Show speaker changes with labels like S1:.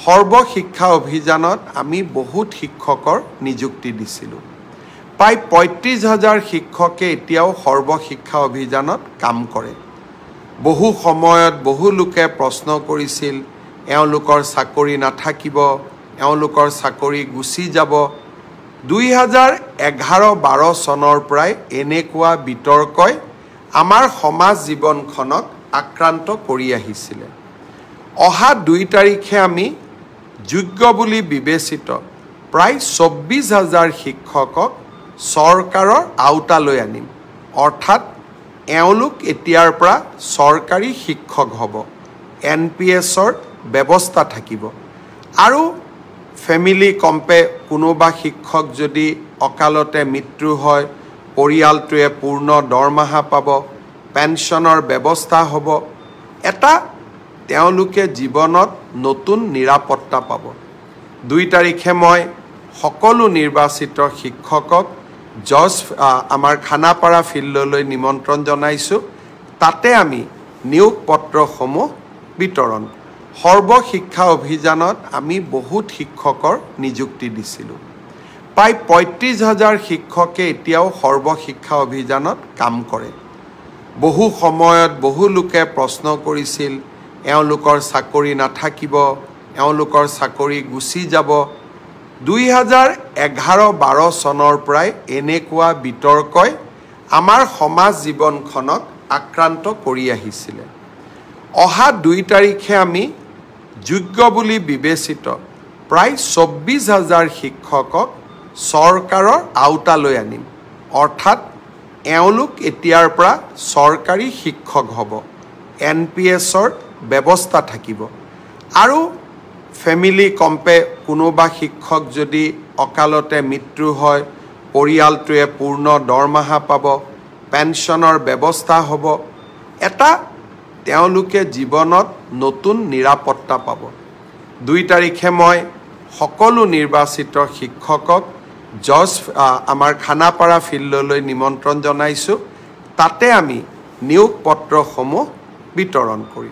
S1: সৰ্বশিক্ষা অভিযানত আমি বহুত শিক্ষকৰ নিযুক্তি দিছিলোঁ। প্ৰায় ৩৫,০০০ শিক্ষকে এতিয়াও সৰ্বশিক্ষা অভিযানত কাম কৰে। বহু সময়ত বহু লোকে প্ৰশ্ন কৰিছিল, এওঁলোকৰ চাকৰি নাথাকিব, এওঁলোকৰ চাকৰি গুচি যাব। ২০১১-১২ চনৰ পৰাই এনেকুৱা বিতৰ্কই আমাৰ সমাজ জীৱনখনক আক্ৰান্ত কৰি আহিছিলে। অহা ২ তাৰিখে আমি যোগ্য বুলি বিবেচিত প্ৰায় ২৪,০০০ শিক্ষকক চৰকাৰৰ আওতালৈ আনিম। অৰ্থাৎ এওঁলোক এতিয়াৰ পৰা চৰকাৰী শিক্ষক হ'ব। NPSৰ ব্যৱস্থা থাকিব। আৰু ফেমিলি কম্পে কোনোবা শিক্ষক যদি অকালতে মৃত্যু হয়, পৰিয়ালটোৱে পূৰ্ণ দৰমহা পাব, পেঞ্চনৰ ব্যৱস্থা হ'ব। এটা তেওঁলোকে জীৱনত নতুন নিৰাপত্তা পাব। ২ তাৰিখে মই সকলো নিৰ্বাচিত শিক্ষকক আমাৰ খানাপাৰা ফিল্ডলৈ নিমন্ত্ৰণ জনাইছোঁ। তাতে আমি নিয়োগ পত্ৰসমূহ বিতৰণ। সৰ্বশিক্ষা অভিযানত আমি বহুত শিক্ষকৰ নিযুক্তি দিছিলোঁ। প্ৰায় ৩৫,০০০ শিক্ষকে এতিয়াও সৰ্বশিক্ষা অভিযানত কাম কৰে। বহু সময়ত বহু লোকে প্ৰশ্ন কৰিছিল, এওঁলোকৰ চাকৰি নাথাকিব, এওঁলোকৰ চাকৰি গুচি যাব। ২০১১-১২ চনৰ পৰাই এনেকুৱা বিতৰ্কই আমাৰ সমাজ জীৱনখনক আক্ৰান্ত কৰি আহিছিলে। অহা ২ তাৰিখে আমি যোগ্য বুলি বিবেচিত প্ৰায় ২৪,০০০ শিক্ষকক চৰকাৰৰ আওতালৈ আনিম। অৰ্থাৎ এওঁলোক এতিয়াৰ পৰা চৰকাৰী শিক্ষক হ'ব। NPSৰ ব্যৱস্থা থাকিব। আৰু ফেমিলি কম্পে কোনোবা শিক্ষক যদি অকালতে মৃত্যু হয়, পৰিয়ালটোৱে পূৰ্ণ দৰমহা পাব, পেঞ্চনৰ ব্যৱস্থা হ'ব। এটা তেওঁলোকে জীৱনত নতুন নিৰাপত্তা পাব। ২ তাৰিখে মই সকলো নিৰ্বাচিত শিক্ষকক আমাৰ খানাপাৰা ফিল্ডলৈ নিমন্ত্ৰণ জনাইছোঁ। তাতে আমি নিয়োগ পত্ৰসমূহ বিতৰণ কৰিম।